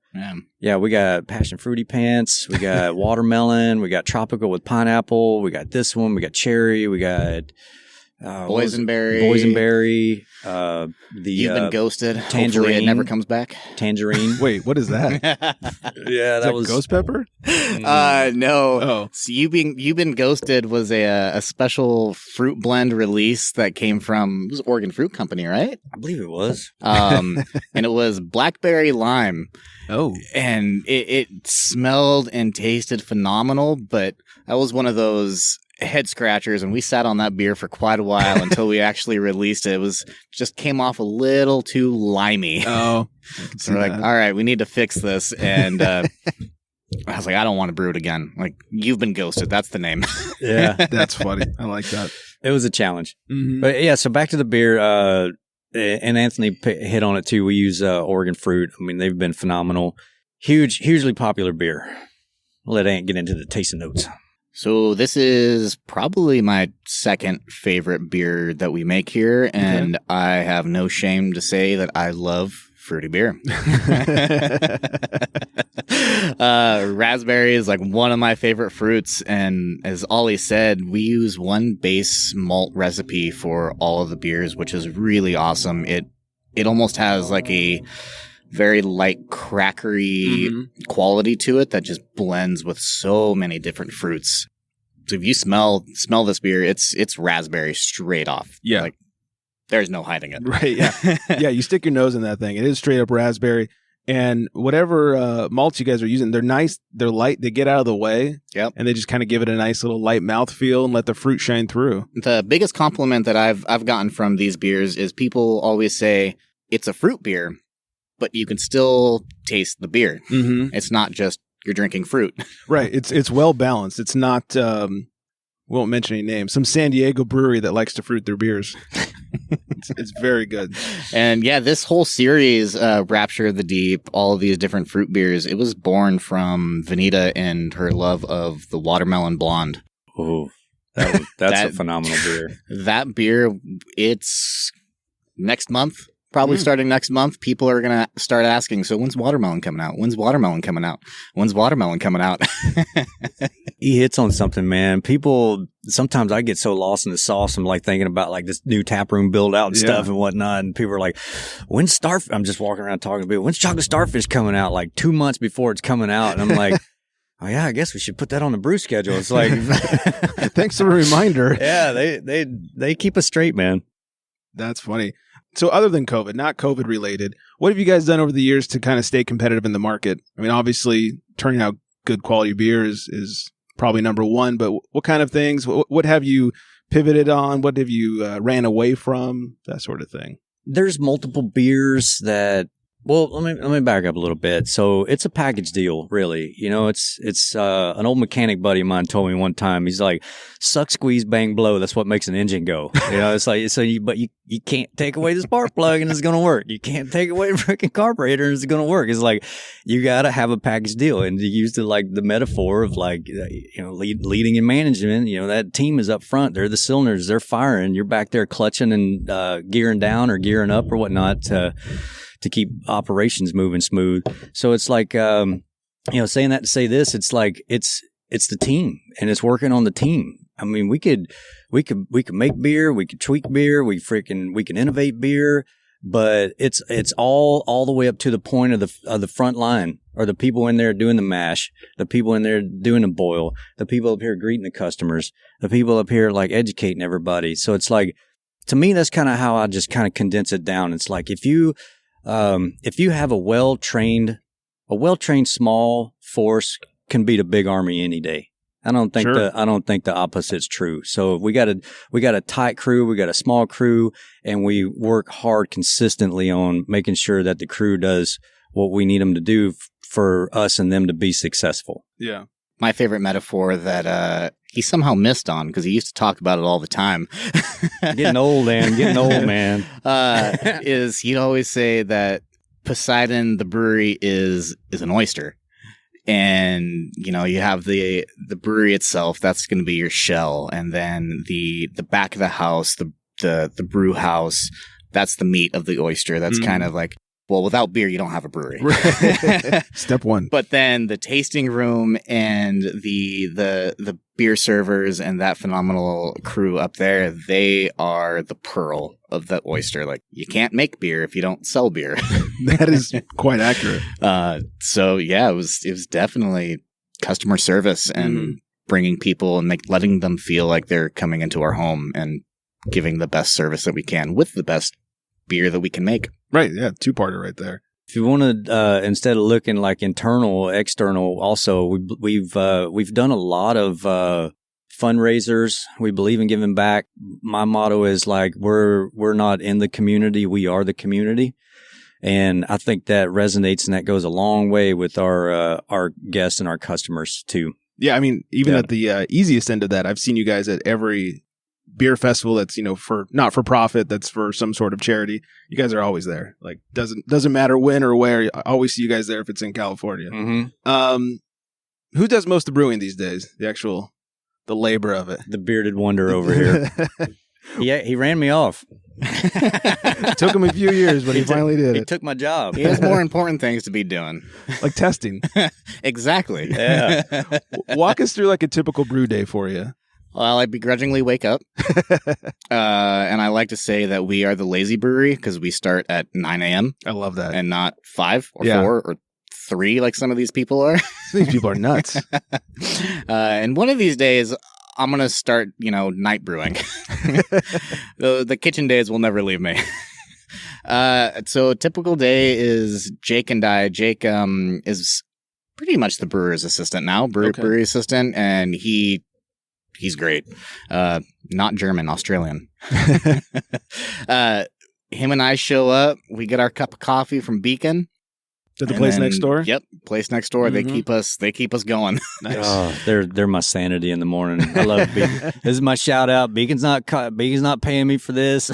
Yeah, we got passion fruity pants, we got watermelon, we got tropical with pineapple, we got this one, we got cherry, we got boysenberry. You've been ghosted. Tangerine. Hopefully it never comes back. Tangerine. Wait, what is that? Yeah, that was ghost pepper. No. Oh, so you've been ghosted was a special fruit blend release that came from, it was Oregon Fruit Company, right? I believe it was. And it was blackberry lime. Oh, and it smelled and tasted phenomenal, but that was one of those head scratchers, and we sat on that beer for quite a while until we actually released it. It was just came off a little too limey. Oh, so we're like, all right, we need to fix this. And I was like, I don't want to brew it again. Like, you've been ghosted. That's the name. Yeah, that's funny. I like that. It was a challenge. Mm-hmm. But yeah, so back to the beer. And Anthony hit on it too. We use Oregon Fruit. I mean, they've been phenomenal. Hugely popular beer. I'll let Ant get into the tasting notes. So this is probably my second favorite beer that we make here, and I have no shame to say that I love fruity beer. Raspberry is like one of my favorite fruits, and as Olly said, we use one base malt recipe for all of the beers, which is really awesome. It almost has like a very light crackery quality to it that just blends with so many different fruits. So if you smell this beer, it's raspberry straight off. Yeah. Like, there's no hiding it. Right. Yeah. Yeah. You stick your nose in that thing. It is straight up raspberry. And whatever malts you guys are using, they're nice. They're light. They get out of the way. Yep. And they just kind of give it a nice little light mouthfeel and let the fruit shine through. The biggest compliment that I've gotten from these beers is people always say it's a fruit beer, but you can still taste the beer. Mm-hmm. It's not just you're drinking fruit. Right. It's well balanced. It's not, won't mention any names, some San Diego brewery that likes to fruit their beers. It's very good. And yeah, this whole series, Rapture of the Deep, all of these different fruit beers, it was born from Venita and her love of the watermelon blonde. Oh, that's a phenomenal beer. That beer, it's next month. Probably starting next month, people are going to start asking, so when's watermelon coming out? When's watermelon coming out? When's watermelon coming out? He hits on something, man. People, sometimes I get so lost in the sauce. I'm like thinking about like this new tap room build out and stuff and whatnot. And people are like, when's I'm just walking around talking to people. When's chocolate starfish coming out? Like 2 months before it's coming out. And I'm like, oh yeah, I guess we should put that on the brew schedule. It's like, thanks for the reminder. Yeah, they keep us straight, man. That's funny. So other than COVID, not COVID related, what have you guys done over the years to kind of stay competitive in the market? I mean, obviously turning out good quality beer is probably number one, but what kind of things, what have you pivoted on? What have you ran away from? That sort of thing. There's multiple beers that, well, let me back up a little bit. So it's a package deal, really. You know, it's an old mechanic buddy of mine told me one time. He's like, suck, squeeze, bang, blow. That's what makes an engine go. You know, it's like, but you can't take away the spark plug and it's going to work. You can't take away the freaking carburetor and it's going to work. It's like, you got to have a package deal. And to use the metaphor of like, you know, leading and management, you know, that team is up front. They're the cylinders. They're firing. You're back there clutching and gearing down or gearing up or whatnot to keep operations moving smooth. So it's like, you know, saying that to say this, it's like, it's the team and it's working on the team. I mean, we could make beer, we could tweak beer, we can innovate beer, but it's all the way up to the point of the front line, or the people in there doing the mash, the people in there doing the boil, the people up here greeting the customers, the people up here like educating everybody. So it's like, to me, that's kind of how I just kind of condense it down. It's like, if you have a well-trained small force can beat a big army any day. I don't think the opposite's true. So we got a tight crew, we got a small crew, and we work hard consistently on making sure that the crew does what we need them to do for us and them to be successful. Yeah. My favorite metaphor that he somehow missed on, because he used to talk about it all the time. Getting old, man. Is he'd always say that Poseidon, the brewery, is an oyster. And, you know, you have the brewery itself, that's going to be your shell. And then the back of the house, the brew house, that's the meat of the oyster. That's kind of like, well, without beer, you don't have a brewery. Step one. But then the tasting room and the beer servers and that phenomenal crew up there, they are the pearl of the oyster. Like, you can't make beer if you don't sell beer. That is quite accurate. So yeah, it was definitely customer service and bringing people and letting them feel like they're coming into our home and giving the best service that we can with the best beer that we can make. Right. Yeah. Two-parter right there. If you want to, instead of looking like internal, external, also we've done a lot of fundraisers. We believe in giving back. My motto is like, we're not in the community, we are the community. And I think that resonates and that goes a long way with our guests and our customers too. Yeah. I mean, even at the easiest end of that, I've seen you guys at every beer festival that's, you know, for not for profit, that's for some sort of charity. You guys are always there. Like, doesn't matter when or where. I always see you guys there if it's in California. Who does most of the brewing these days? The labor of it. The bearded wonder over here. Yeah, he ran me off. Took him a few years, but he finally did it. He took my job. He has more important things to be doing. Like testing. Exactly. Yeah. Walk us through like a typical brew day for you. Well, I begrudgingly wake up, and I like to say that we are the lazy brewery because we start at 9 a.m. I love that. And not 5 or 4 or 3 like some of these people are. These people are nuts. And one of these days, I'm going to start, night brewing. The kitchen days will never leave me. So a typical day is Jake and I. Jake is pretty much the brewer's assistant now, brewery assistant, and he's great. Not German, Australian. Him and I show up. We get our cup of coffee from Beacon. To the place next door? Yep, place next door. Mm-hmm. They keep us going. Nice. Oh, they're my sanity in the morning. I love Beacon. This is my shout out. Beacon's not paying me for this.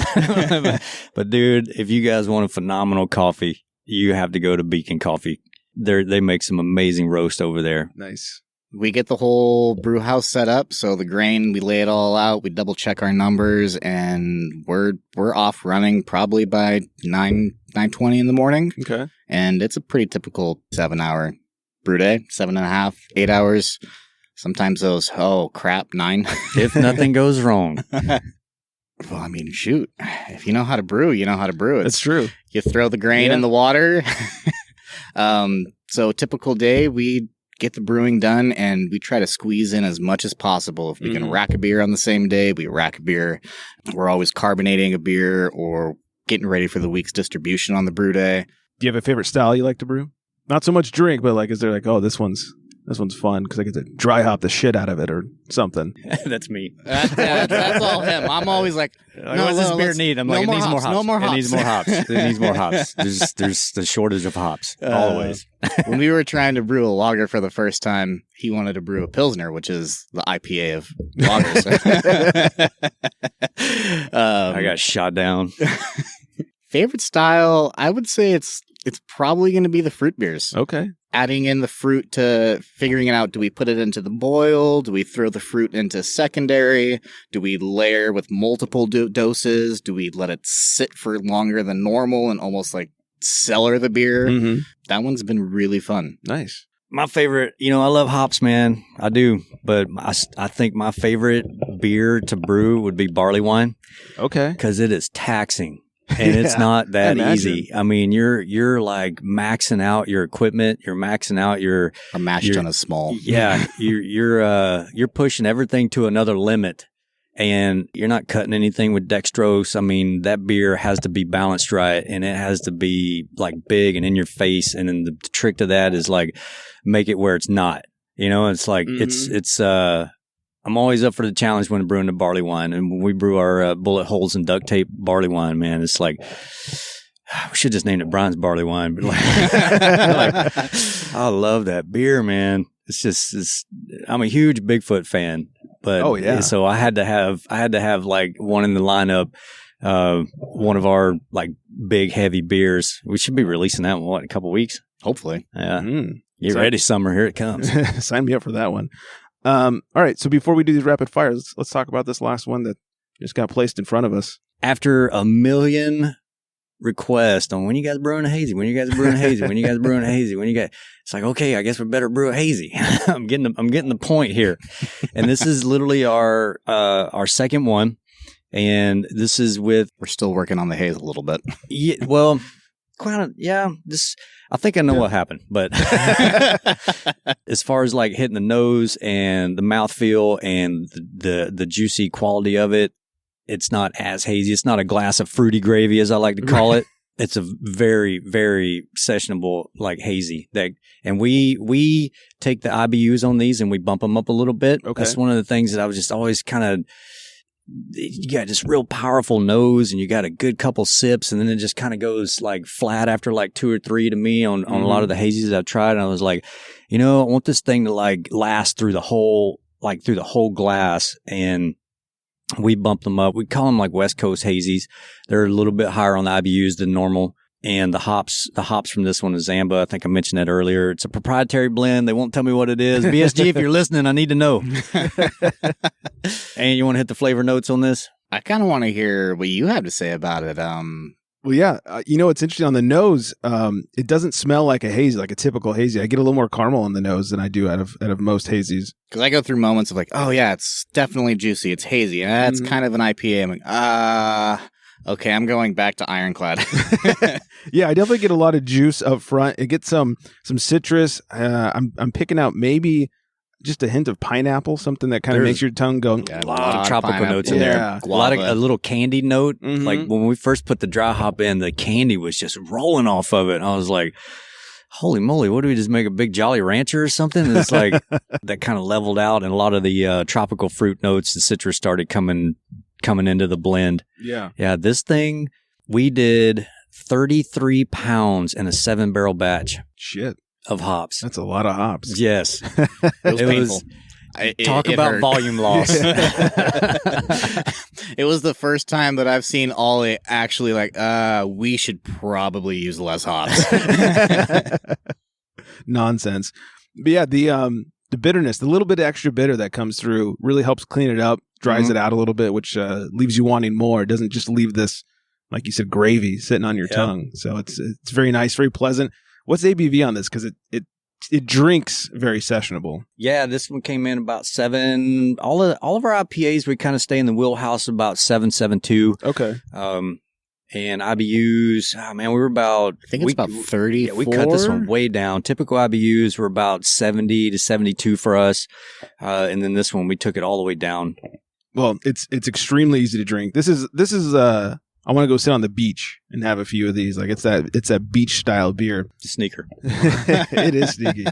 But dude, if you guys want a phenomenal coffee, you have to go to Beacon Coffee. They make some amazing roast over there. Nice. We get the whole brew house set up. So the grain, we lay it all out. We double check our numbers, and we're off running probably by 9:20 in the morning. Okay. And it's a pretty typical 7-hour brew day, 7.5, 8 hours. Sometimes those, 9. If nothing goes wrong. Well, I mean, shoot. If you know how to brew, you know how to brew. That's true. You throw the grain in the water. So typical day, we get the brewing done, and we try to squeeze in as much as possible. If we can rack a beer on the same day, we rack a beer. We're always carbonating a beer or getting ready for the week's distribution on the brew day. Do you have a favorite style you like to brew? Not so much drink, but like, is there like, oh, this one's fun because I get to dry hop the shit out of it or something? That's me. That's all him. I'm always like, what does this beer need? I'm like, it needs more hops. No more hops. It needs more hops. It needs more hops. There's the shortage of hops, always. When we were trying to brew a lager for the first time, he wanted to brew a Pilsner, which is the IPA of lagers. I got shot down. Favorite style, I would say it's probably going to be the fruit beers. Okay. Adding in the fruit to figuring it out. Do we put it into the boil? Do we throw the fruit into secondary? Do we layer with multiple doses? Do we let it sit for longer than normal and almost like cellar the beer? Mm-hmm. That one's been really fun. Nice. My favorite, I love hops, man. I do. But I think my favorite beer to brew would be barley wine. Okay. Because it is taxing. And it's not that easy. I mean, you're like maxing out your equipment. You're maxing out your mash tun is small. Yeah, you're pushing everything to another limit, and you're not cutting anything with dextrose. I mean, that beer has to be balanced right, and it has to be like big and in your face. And then the trick to that is like make it where it's not. It's like it's. I'm always up for the challenge when brewing the barley wine. And when we brew our bullet holes and duct tape barley wine, man, it's like, we should just name it Brian's barley wine. But I love that beer, man. I'm a huge Bigfoot fan. But so I had to have like one in the lineup, one of our like big heavy beers. We should be releasing that one in a couple of weeks. Hopefully. Yeah. Get ready, summer. Here it comes. Sign me up for that one. All right. So before we do these rapid fires, let's talk about this last one that just got placed in front of us. After a million requests on when you guys brewing a hazy, when you guys brewing a hazy, when you guys brewing a hazy, it's like, okay, I guess we better brew a hazy. I'm getting the point here. And this is literally our second one. And this is we're still working on the haze a little bit. Yeah, well, I think I know what happened, but as far as like hitting the nose and the mouthfeel and the juicy quality of it, it's not as hazy. It's not a glass of fruity gravy, as I like to call it. It's a very, very sessionable, like hazy. And we take the IBUs on these and we bump them up a little bit. Okay. That's one of the things that I was just always kind of, you got this real powerful nose and you got a good couple sips and then it just kind of goes like flat after like 2 or 3 to me on a lot of the hazies I've tried. And I was like, I want this thing to like last through the whole glass. And we bump them up. We call them like West Coast hazies. They're a little bit higher on the IBUs than normal. And the hops from this one is Zamba. I think I mentioned that earlier. It's a proprietary blend. They won't tell me what it is. BSG, if you're listening, I need to know. And you want to hit the flavor notes on this? I kind of want to hear what you have to say about it. Well, yeah. It's interesting on the nose. It doesn't smell like a hazy, like a typical hazy. I get a little more caramel on the nose than I do out of most hazies. Because I go through moments of like, oh yeah, it's definitely juicy. It's hazy. And it's kind of an IPA. I'm like, okay, I'm going back to Ironclad. Yeah, I definitely get a lot of juice up front. It gets some citrus. I'm picking out maybe just a hint of pineapple, something that kind of makes your tongue go. Yeah, a lot of tropical notes in there. A little candy note. Mm-hmm. Like when we first put the dry hop in, the candy was just rolling off of it. And I was like, holy moly, what do we just make a big Jolly Rancher or something? And it's like that kind of leveled out, and a lot of the tropical fruit notes, the citrus started coming into the blend. Yeah. This thing, we did 33 pounds in a 7-barrel batch. Shit. Of hops. That's a lot of hops. Yes. It was painful. Talk about volume loss. It was the first time that I've seen Olly actually like, we should probably use less hops. Nonsense. But yeah, the the bitterness, the little bit of extra bitter that comes through really helps clean it up, dries it out a little bit, which leaves you wanting more. It doesn't just leave this, like you said, gravy sitting on your tongue. So it's very nice, very pleasant. What's ABV on this? Because it drinks very sessionable. Yeah, this one came in about 7. All of our IPAs, we kind of stay in the wheelhouse about 7.72. Okay. And IBUs, we were about... I think it's about 34. Yeah, we cut this one way down. Typical IBUs were about 70 to 72 for us. And then this one, we took it all the way down. Well, it's extremely easy to drink. This is I want to go sit on the beach and have a few of these. Like it's that beach style beer. Sneaker. It is sneaky.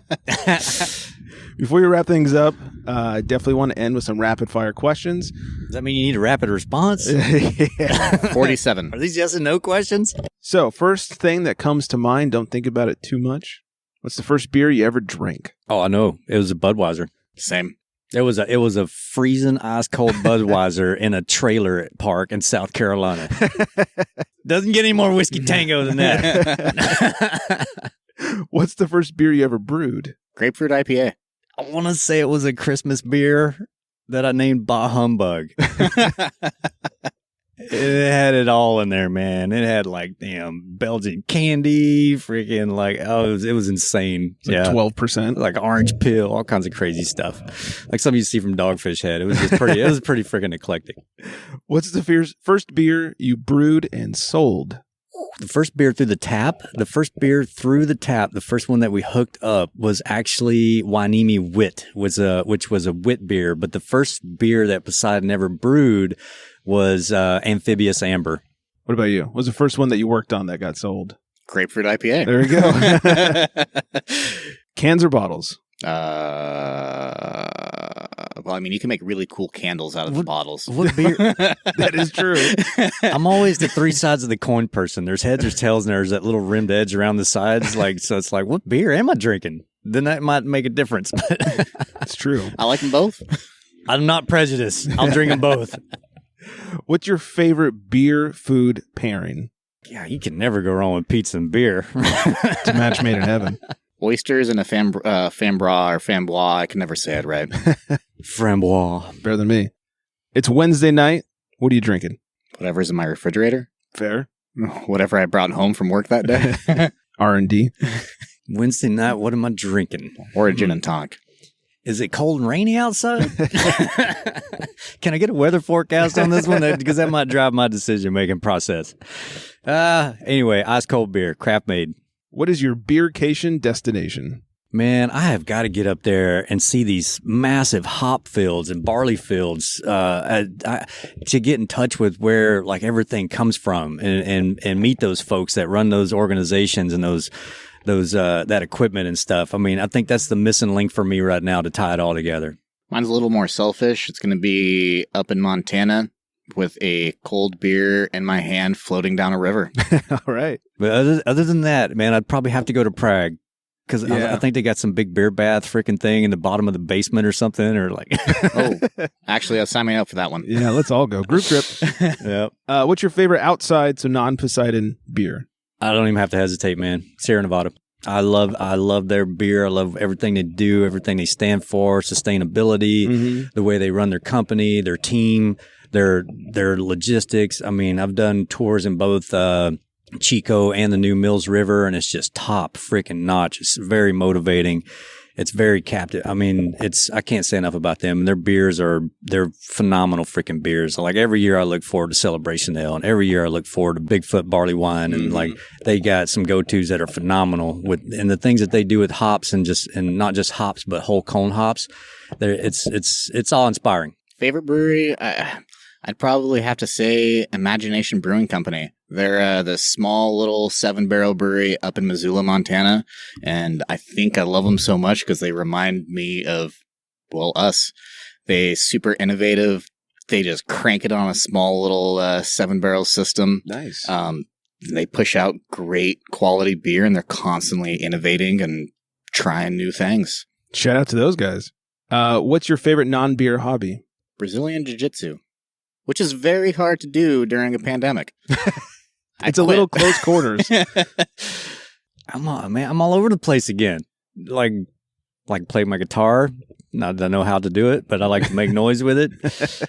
Before we wrap things up, I definitely want to end with some rapid fire questions. Does that mean you need a rapid response? Yeah. 47. Are these yes and no questions? So, first thing that comes to mind, don't think about it too much. What's the first beer you ever drank? Oh, I know. It was a Budweiser. Same. It was a freezing ice cold Budweiser in a trailer park in South Carolina. Doesn't get any more whiskey tango than that. What's the first beer you ever brewed? Grapefruit IPA. I want to say it was a Christmas beer that I named Bah Humbug. It had it all in there, man. It had like Belgian candy, freaking it was insane. It's like 12%, like orange peel, all kinds of crazy stuff, like some you see from Dogfish Head. It was just pretty. It was pretty freaking eclectic. What's the first beer you brewed and sold? The first beer through the tap, the first one that we hooked up was actually Wainimi Wit, which was a wit beer. But the first beer that Poseidon ever brewed was Amphibious Amber. What about you? What was the first one that you worked on that got sold? Grapefruit IPA. There we go. Cans or bottles? Well, I mean, you can make really cool candles out of the bottles. What beer? That is true. I'm always the three sides of the coin person. There's heads, there's tails, and there's that little rimmed edge around the sides. So it's like, what beer am I drinking? Then that might make a difference. It's true. I like them both. I'm not prejudiced. I'll drink them both. What's your favorite beer food pairing? Yeah, you can never go wrong with pizza and beer. It's a match made in heaven. Oysters and a fambra or fambois. I can never say it right. Framboise. Better than me. It's Wednesday night. What are you drinking? Whatever's in my refrigerator. Fair. Whatever I brought home from work that day. R&D. Wednesday night, what am I drinking? Or a gin and tonic. Is it cold and rainy outside? Can I get a weather forecast on this one? Because that might drive my decision-making process. Anyway, ice cold beer, craft made. What is your beercation destination? Man, I have got to get up there and see these massive hop fields and barley fields to get in touch with where like everything comes from and meet those folks that run those organizations and those that equipment and stuff. I mean, I think that's the missing link for me right now to tie it all together. Mine's a little more selfish. It's going to be up in Montana with a cold beer in my hand floating down a river. All right. But other than that, man, I'd probably have to go to Prague. Because I think they got some big beer bath freaking thing in the bottom of the basement or something, or like. Oh, actually, sign me up for that one. Yeah, let's all go. Group trip. Yep. What's your favorite outside, so non-Poseidon beer? I don't even have to hesitate, man. Sierra Nevada. I love their beer. I love everything they do, everything they stand for, sustainability, the way they run their company, their team, their logistics. I mean, I've done tours in both Chico and the New Mills River, and it's just top freaking notch. It's very motivating. It's very captive. I mean, I can't say enough about them. Their beers they're phenomenal freaking beers. Like every year I look forward to Celebration Ale, and every year I look forward to Bigfoot Barley Wine, and like they got some go-tos that are phenomenal and the things that they do with hops and not just hops, but whole cone hops. It's all inspiring. Favorite brewery? I'd probably have to say Imagination Brewing Company. They're the small little 7-barrel brewery up in Missoula, Montana, and I think I love them so much because they remind me of, well, us. They super innovative. They just crank it on a small little 7-barrel system. Nice. They push out great quality beer, and they're constantly innovating and trying new things. Shout out to those guys. What's your favorite non-beer hobby? Brazilian Jiu-Jitsu, which is very hard to do during a pandemic. It's a little close quarters. I'm all over the place again. Like play my guitar, Not that I know how to do it, but I like to make noise with it.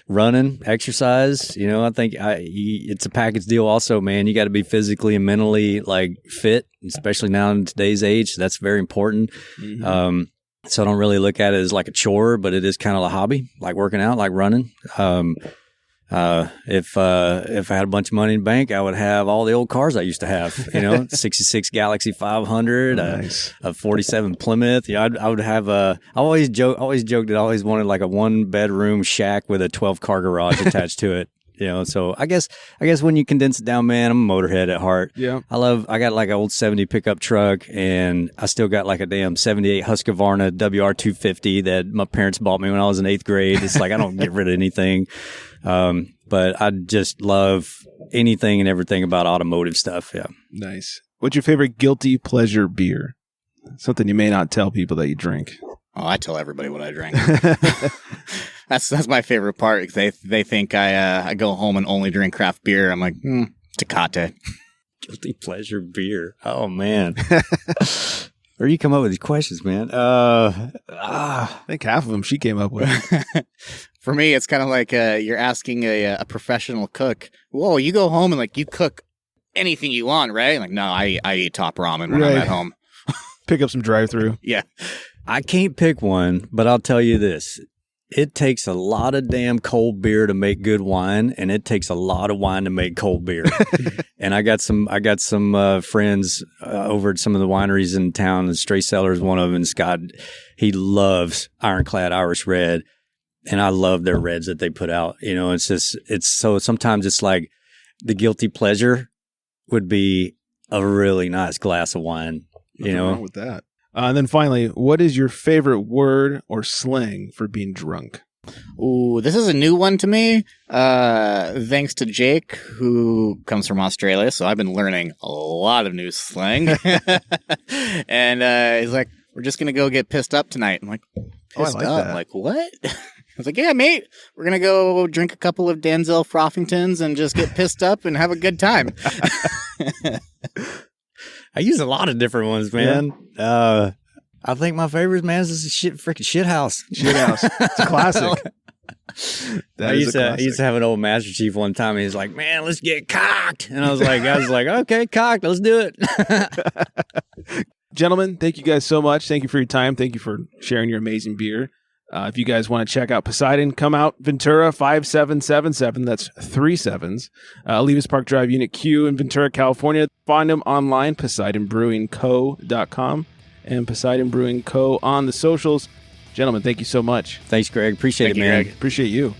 Running, exercise. I think it's a package deal. Also, man, you got to be physically and mentally like fit, especially now in today's age. That's very important. Mm-hmm. So I don't really look at it as like a chore, but it is kind of a hobby, like working out, like running. If I had a bunch of money in the bank, I would have all the old cars I used to have, 66 Galaxy 500, nice. a 47 Plymouth. I would have I always joked that I always wanted like a 1-bedroom shack with a 12-car garage attached to it. So I guess when you condense it down, man, I'm a motorhead at heart. Yeah. I got like an old 70 pickup truck, and I still got like a damn 78 Husqvarna WR250 that my parents bought me when I was in 8th grade. It's like, I don't get rid of anything. But I just love anything and everything about automotive stuff. Yeah. Nice. What's your favorite guilty pleasure beer? Something you may not tell people that you drink. Oh, I tell everybody what I drink. That's my favorite part. They think I go home and only drink craft beer. I'm like, Tecate. Guilty pleasure beer. Oh man. Where do you come up with these questions, man? I think half of them she came up with. For me, it's kind of like you're asking a professional cook. Whoa, you go home and like you cook anything you want, right? Like, no, I eat top ramen when I'm at home. Pick up some drive-through. Yeah. I can't pick one, but I'll tell you this. It takes a lot of damn cold beer to make good wine, and it takes a lot of wine to make cold beer. And I got some friends over at some of the wineries in town, and Stray Cellar is one of them, and Scott, he loves Ironclad Irish Red, and I love their reds that they put out. So sometimes it's like the guilty pleasure would be a really nice glass of wine. Nothing wrong with that. And then finally, what is your favorite word or slang for being drunk? Ooh, this is a new one to me. Thanks to Jake, who comes from Australia, so I've been learning a lot of new slang. And he's like, "We're just gonna go get pissed up tonight." I'm like, "Pissed like up?" that. I'm like, what? I was like, "Yeah, mate, we're gonna go drink a couple of Denzel Frothingtons and just get pissed up and have a good time." I use a lot of different ones, man. Yeah. I think my favorite, man, is this freaking shit house. Shit house. It's a classic. I used to have an old Master Chief one time. And he's like, "Man, let's get cocked." And I was like, "Okay, cocked. Let's do it." Gentlemen, thank you guys so much. Thank you for your time. Thank you for sharing your amazing beer. If you guys want to check out Poseidon, come out Ventura 5777. That's 3 7s. Olivas Park Drive, Unit Q in Ventura, California. Find them online, PoseidonBrewingCo.com and Poseidon Brewing Co. on the socials. Gentlemen, thank you so much. Thanks, Greg. Appreciate it, man. Greg. Appreciate you.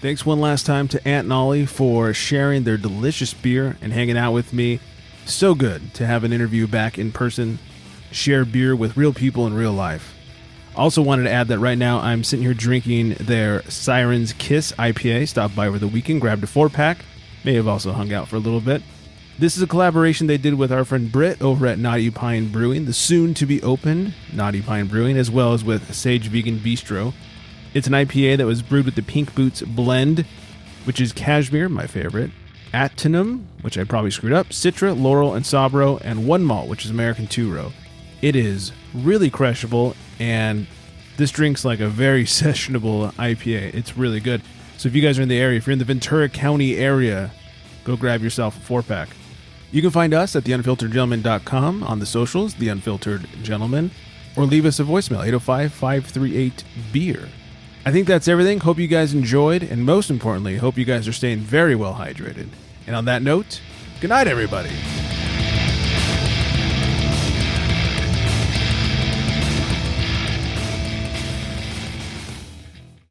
Thanks one last time to Ant and Olly for sharing their delicious beer and hanging out with me. So good to have an interview back in person, share beer with real people in real life. Also wanted to add that right now I'm sitting here drinking their Siren's Kiss IPA. Stopped by over the weekend, grabbed a 4-pack. May have also hung out for a little bit. This is a collaboration they did with our friend Britt over at Naughty Pine Brewing, the soon-to-be-opened Naughty Pine Brewing, as well as with Sage Vegan Bistro. It's an IPA that was brewed with the Pink Boots blend, which is cashmere, my favorite, Atinum, which I probably screwed up, Citra, Laurel, and Sabro, and One Malt, which is American Two-Row. It is really crushable, and this drink's like a very sessionable IPA. It's really good. So if you guys are in the area, if you're in the Ventura County area, go grab yourself a 4-pack. You can find us at theunfilteredgentleman.com, on the socials, The Unfiltered Gentleman, or leave us a voicemail, 805-538-BEER. I think that's everything. Hope you guys enjoyed, and most importantly, hope you guys are staying very well hydrated. And on that note, good night, everybody.